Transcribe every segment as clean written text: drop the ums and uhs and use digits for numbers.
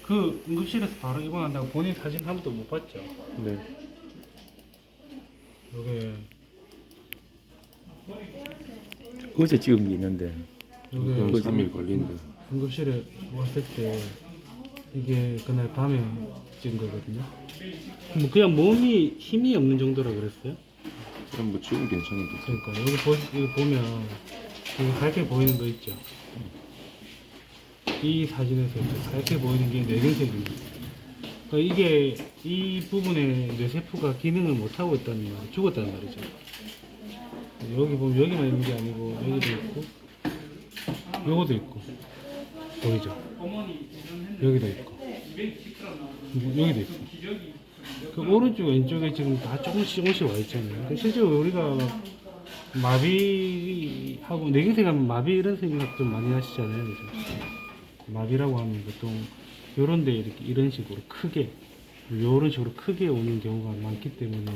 그 응급실에서 바로 입원한다고 본인 사진 한 번도 못 봤죠? 네. 요게 어제 찍은 게 있는데 요게 어제 3일 걸린대. 응급실에 왔을 때 이게 그날 밤에 찍은 거거든요. 뭐 그냥 몸이 힘이 없는 정도라 그랬어요. 그럼 뭐 지금 괜찮은데. 그러니까 여기 보면 여기 하얗게 보이는 거 있죠. 이 사진에서 이렇게 하얗게 보이는 게 뇌경색입니다. 그러니까 이게 이 부분에 뇌세포가 기능을 못 하고 있다는 말, 죽었다는 말이죠. 여기 보면 여기만 있는 게 아니고 여기도 있고, 요거도 있고, 보이죠? 여기도 있고, 여기도 있고. 그 오른쪽 왼쪽에 지금 다 조금씩 와 있잖아요. 근데 실제로 우리가 마비하고 뇌경색 하면 마비 이런 생각 좀 많이 하시잖아요, 그죠? 마비라고 하면 보통 요런데 이렇게 이런 식으로 크게 요런 식으로 크게 오는 경우가 많기 때문에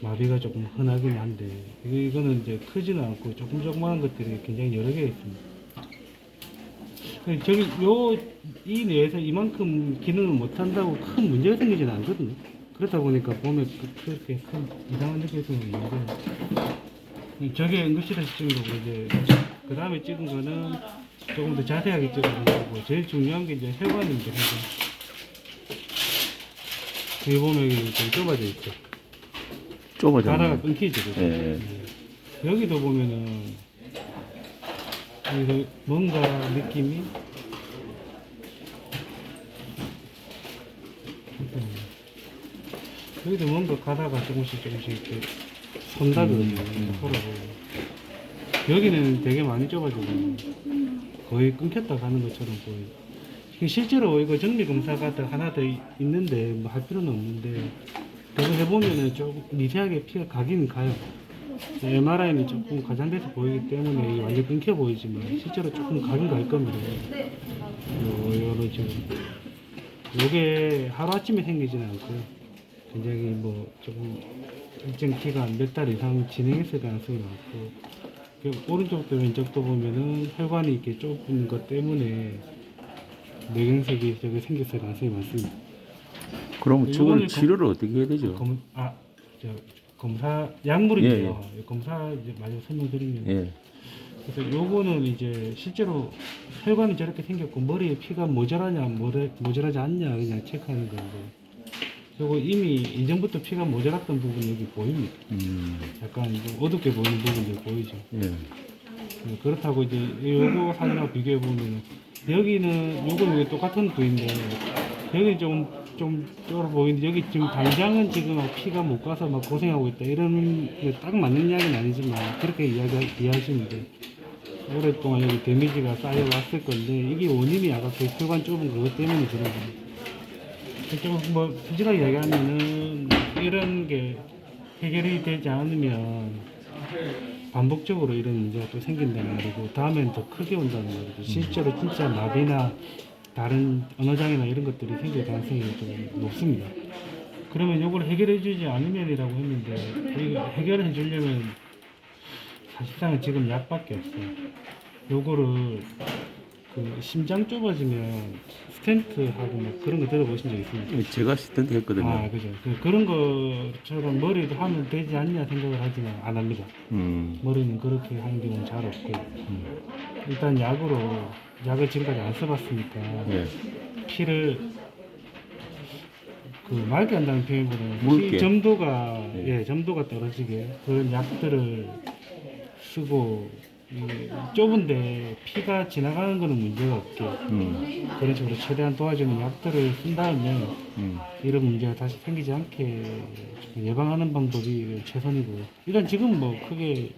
마비가 조금 흔하긴 한데 이거는 이제 크지는 않고 조그마한 것들이 굉장히 여러 개 있습니다. 저기 이 뇌에서 이만큼 기능을 못한다고 큰 문제가 생기지는 않거든요. 그렇다 보니까 보면 그렇게 큰 이상한 느낌이 있는데 저게 응급실에서 찍은 거고 이제 그 다음에 찍은 거는 조금 더 자세하게 찍어준 거고 제일 중요한 게 이제 혈관입니다. 여기 보면 좀 좁아져 있죠. 좁아졌네. 가다가 끊기죠. 그죠? 예. 여기도 보면은 여기서 뭔가 느낌이 여기도 뭔가 가다가 조금씩 이렇게 선다거든요. 여기는 되게 많이 좁아지고 거의 끊겼다 가는 것처럼 보여요. 실제로 이거 정밀 검사가 더 하나 더 있는데 뭐 할 필요는 없는데 그거 해보면은 조금 미세하게 피가 가긴 가요. MRI는 조금 과장돼서 보이기 때문에 이게 완전 끊겨 보이지만 실제로 조금 가긴 갈 겁니다. 요런 식으로. 요게 하루아침에 생기지는 않고요. 굉장히 뭐 조금 일정 기간 몇 달 이상 진행했을 가능성이 많고 오른쪽도 왼쪽도 보면은 혈관이 이렇게 좁은 것 때문에 뇌경색이 저기 생겼을 가능성이 많습니다. 그럼 저걸 이거는 치료를 어떻게 해야 되죠? 검사 약물인데요. 검사 이제 마저 설명드리면 예. 그래서 요거는 이제 실제로 혈관이 저렇게 생겼고 머리에 피가 모자라냐 모자라지 않냐 그냥 체크하는 건데 요거 이미 이전부터 피가 모자랐던 부분이 여기 보입니다. 약간 좀 어둡게 보이는 부분들 보이죠. 예. 그렇다고 이제 요거 사진하고 비교해 보면 여기는 요거 똑같은 부위인데 여기 좀 쫄아 보이는데 여기 지금 당장은 지금 피가 못 가서 막 고생하고 있다 이런 딱 맞는 이야기는 아니지만 그렇게 이해하시면 돼요. 오랫동안 여기 데미지가 쌓여왔을 건데 이게 원인이 아까 그 혈관 좁은 그것 때문에 그런 거예요. 좀뭐 솔직하게 이야기하면은 이런 게 해결이 되지 않으면 반복적으로 이런 문제가 또 생긴다는 말이고 다음엔 더 크게 온다는 말이죠. 실제로 진짜 마비나 다른 언어장애나 이런 것들이 생길 가능성이 좀 높습니다. 그러면 이걸 해결해 주지 않으면이라고 했는데 이거 해결해 주려면 사실상은 지금 약밖에 없어요. 요거를 그 심장 좁아지면 스텐트하고 뭐 그런 거 들어보신 적 있습니까? 제가 스텐트 했거든요. 아, 그죠. 그런 것처럼 머리도 하면 되지 않냐 생각을 하지만 안 합니다. 머리는 그렇게 하는 경우는 잘 없고 일단 약을 지금까지 안 써봤으니까 예. 피를 그 맑게 한다는 표현보다는 묽게. 피 점도가 점도가 떨어지게 그런 약들을 쓰고 좁은데 피가 지나가는 거는 문제가 없게 그런 식으로 최대한 도와주는 약들을 쓴 다음에 이런 문제가 다시 생기지 않게 예방하는 방법이 최선이고 일단 지금 뭐 크게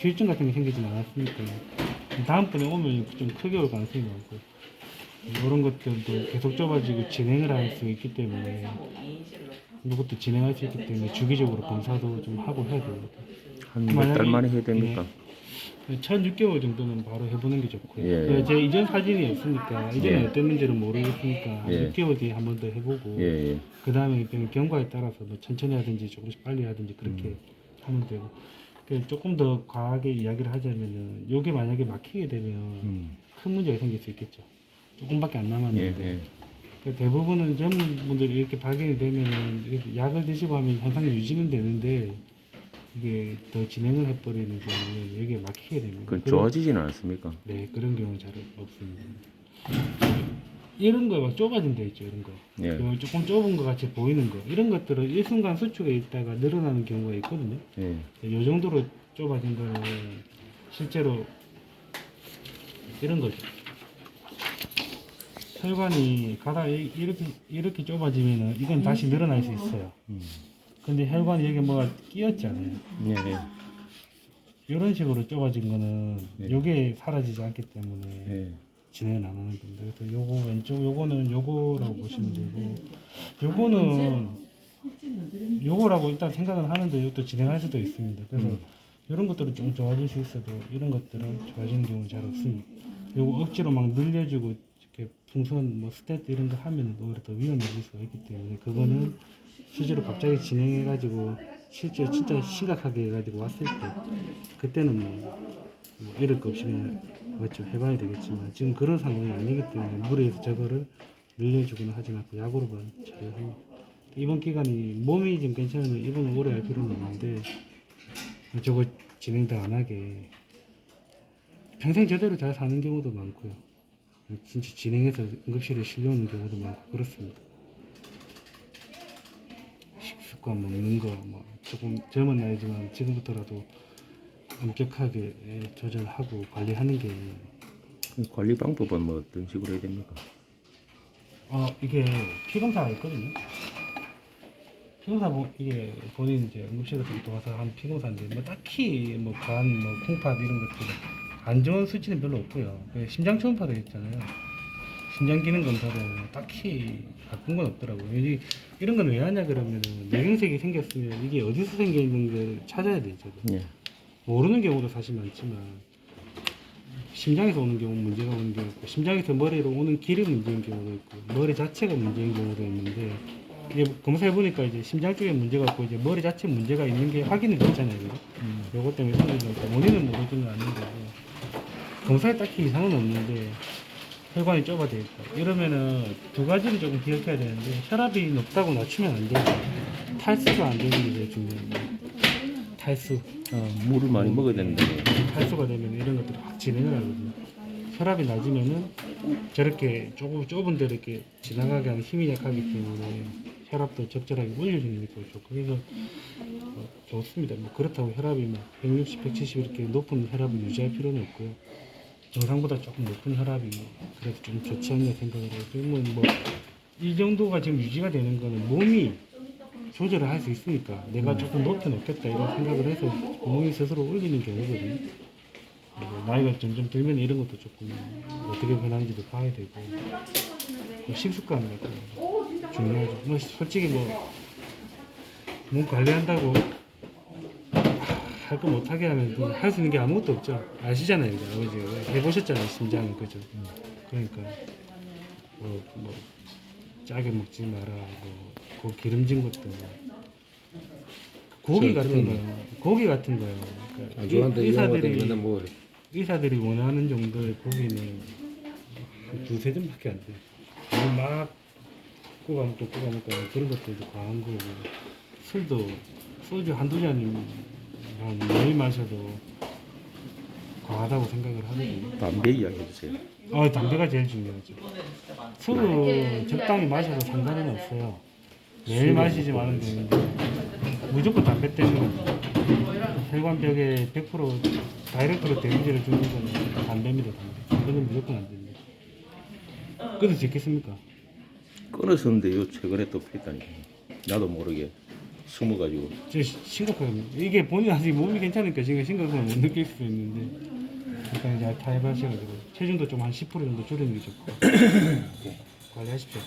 후유증 같은 게 생기지는 않았으니까 다음번에 오면 좀 크게 올 가능성이 많고 이런 것들도 계속 좁아지고 진행을 할 수 있기 때문에 이것도 진행할 수 있기 때문에 주기적으로 검사도 좀 하고 해야 됩니다. 한 몇 달 만에 해야 됩니까? 1,6개월 정도는 바로 해보는 게 좋고요. 예. 제 이전 사진이 없으니까 이전에 예. 어땠는지는 모르겠으니까 예. 6개월 뒤에 한 번 더 해보고 예. 그 다음에 경과에 따라서 뭐 천천히 하든지 조금씩 빨리 하든지 그렇게 하면 되고 조금 더 과하게 이야기를 하자면은 요게 만약에 막히게 되면 큰 문제가 생길 수 있겠죠. 조금밖에 안 남았는데 그 대부분은 젊은 분들이 이렇게 발견이 되면은 이렇게 약을 드시고 하면 현상이 유지는 되는데 이게 더 진행을 해버리는 경우는 여기에 막히게 됩니다. 그건 그런- 좋아지지는 않습니까? 네, 그런 경우는 잘 없습니다. 이런 거 막 좁아진 데 있죠, 이런 거. 예. 그 조금 좁은 것 같이 보이는 거. 이런 것들은 일순간 수축에 있다가 늘어나는 경우가 있거든요. 예. 이 정도로 좁아진 거는 실제로 이런 거죠. 혈관이 가다 이렇게 좁아지면은 이건 다시 늘어날 수 있어요. 근데 혈관이 여기 뭐가 끼었잖아요. 예. 예. 이런 식으로 좁아진 거는 네. 요게 사라지지 않기 때문에 예. 진행을 안 하는 겁니다. 그래서 요거 왼쪽 요거는 요거라고 보시면 되고 요거는 요거라고 일단 생각은 하는데 이것도 진행할 수도 있습니다. 그래서 이런 것들은 좀 좋아질 수 있어도 이런 것들은 좋아지는 경우는 잘 없습니다. 요거 억지로 막 늘려주고 이렇게 풍선 뭐 스테트 이런 거 하면 오히려 더 위험해질 수가 있기 때문에 그거는 실제로 갑자기 진행해가지고 실제 진짜 심각하게 해가지고 왔을 때 그때는 뭐 이럴 거 없이 그냥 좀 해봐야 되겠지만 지금 그런 상황이 아니기 때문에 무리해서 저거를 늘려주거나 하지 않고 약으로만 처리합니다. 이번 기간이 몸이 좀 괜찮으면 입원을 오래 할 필요는 없는데 저거 진행 더 안 하게 평생 저대로 잘 사는 경우도 많고요. 진짜 진행해서 응급실에 실려오는 경우도 많고 그렇습니다. 식습관 먹는 거 뭐 조금 젊은 나이지만 지금부터라도 엄격하게 조절하고 관리하는 게 관리 방법은 뭐 어떤 식으로 해야 됩니까? 이게 피검사가 있거든요. 피검사 이게 본인 이제 응급실에서 와서 한 피검사인데 뭐 딱히 뭐 간, 뭐 콩팥 이런 것들 안 좋은 수치는 별로 없고요. 심장 초음파도 있잖아요. 심장 기능 검사도 딱히 바꾼 건 없더라고요. 이런 건 왜 하냐 그러면은 뇌경색이 생겼으면 이게 어디서 생겨 있는 걸 찾아야 되죠. 예. 모르는 경우도 사실 많지만 심장에서 오는 경우 문제가 오는 경우 있고 심장에서 머리로 오는 길이 문제인 경우도 있고 머리 자체가 문제인 경우도 있는데 이게 검사해 보니까 이제 심장 쪽에 문제가 있고 이제 머리 자체 문제가 있는 게 확인이 됐잖아요. 요것 때문에 생기는 거니까 원인은 모르지는 않는 거고 검사에 딱히 이상은 없는데 혈관이 좁아져 있다. 이러면은 두 가지를 조금 기억해야 되는데 혈압이 높다고 낮추면 안 되고 탈수가 안 되는 게 제일 중요합니다. 탈수. 물을 많이 먹어야 되는데. 탈수가 되면 이런 것들이 확 진행을 하거든요. 혈압이 낮으면은 저렇게 조금 좁은 데로 이렇게 지나가게 하는 힘이 약하기 때문에 혈압도 적절하게 올려주는 게 좋죠. 그래서 좋습니다. 뭐 그렇다고 혈압이 막 160, 170 이렇게 높은 혈압을 유지할 필요는 없고요. 정상보다 조금 높은 혈압이 그래도 좀 좋지 않나 생각을 해요. 그러면 이 정도가 지금 유지가 되는 거는 몸이 조절을 할 수 있으니까 내가 조금 높여놓겠다 이런 생각을 해서 몸이 스스로 올리는 경우거든요. 나이가 점점 들면 이런 것도 조금 어떻게 변하는지도 봐야 되고 식습관 같은 거 중요하죠. 뭐 솔직히 몸 관리한다고 할 거 못하게 하면 할 수 있는 게 아무것도 없죠. 아시잖아요, 이제 아버지가 해보셨잖아요, 심장은 그죠. 그러니까 뭐 짜게 먹지 마라, 그 기름진 것도 고기 같은 거요. 고기 같은 거요. 그러니까 안 좋아한다 이용하면 뭐 의사들이 원하는 정도의 고기는 한 두세 점밖에 안 돼요. 이거 막 구워 먹고 그런 것들도 과한 거고 술도 소주 한두 잔이면 매일 마셔도 과하다고 생각을 하거든요. 담배 이야기 해주세요. 담배가 제일 중요하죠. 술은 적당히 마셔도 상관은 없어요. 매일 마시지만은 되는데 무조건 담배 때문에 혈관벽에 100% 다이렉트로 데미지를 주는 거는 담배입니다. 담배는 무조건 안 됩니다. 끊을 수 있겠습니까? 끊었었는데요. 최근에 또 폈다니까. 나도 모르게 숨어가지고. 저 심각합니다. 이게 본인 아직 몸이 괜찮으니까 지금 심각함을 못 느낄 수도 있는데 일단 잘 타협하셔가지고 체중도 좀 한 10% 정도 줄이는 게 좋고 관리하십시오.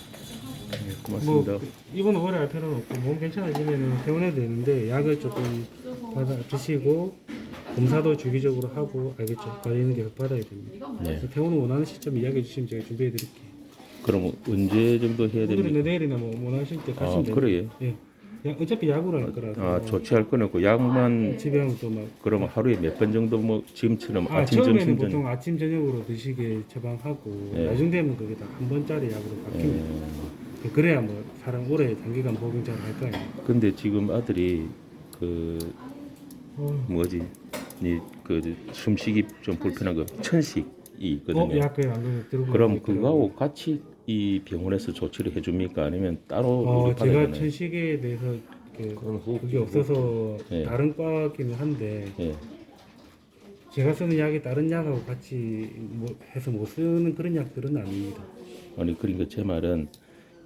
네, 고맙습니다. 이번 오래 할 필요는 없고 몸 괜찮아지면 퇴원해도 되는데 약을 조금 드시고 검사도 주기적으로 하고 알겠죠? 관리는 계속 받아야 됩니다. 네. 퇴원을 원하는 시점 이야기해 주시면 제가 준비해 드릴게요. 그럼 언제 정도 해야 오늘이나 됩니까? 내일이나 뭐 원하실 때 가시면 돼요. 그래요? 예. 어차피 약으로 할 거라서. 아 조치할 거는 그 약만 집에 하면 또 막. 그러면 하루에 몇 번 정도 뭐 지금처럼 아침 처음에는 점심 보통 저녁 아침 저녁으로 드시게 처방하고 예. 나중 되면 그게 다 한 번짜리 약으로 바뀝니다. 그래야 뭐 사람 오래 장기간 복용 잘 할 거 아니에요. 근데 지금 아들이 그 뭐지 그 숨쉬기 좀 불편한 거 천식이 있거든요. 약간 안 그래도 들고. 그럼 있더라고요. 그거하고 같이 이 병원에서 조치를 해줍니까? 아니면 따로 우리 제가 받아야 되나요? 천식에 대해서 그건 호흡 그게 없어서 예. 다른 과기는 한데 예. 제가 쓰는 약이 다른 약하고 같이 뭐 해서 못 쓰는 그런 약들은 아닙니다. 아니 그러니까 제 말은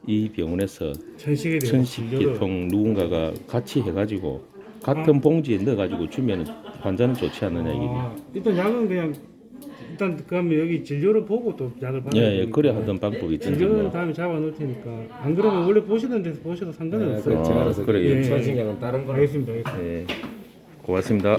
이 병원에서 천식에 대해서 천식계통 누군가가 같이 해가지고 같은 봉지에 넣어가지고 주면 환자는 좋지 않느냐 이게. 일단 약은 그냥 일단 그러면 여기 진료를 보고 또 약을 받아야 예, 예, 되니까. 그래 하던 방법이 있던데 진료는 뭐. 다음에 잡아 놓을 테니까 안 그러면 원래 보시던 데서 보셔도 상관은 없어요. 제가 알아서 그래요. 예. 천식약은 다른 거라. 알겠습니다. 알겠습니다. 예. 고맙습니다.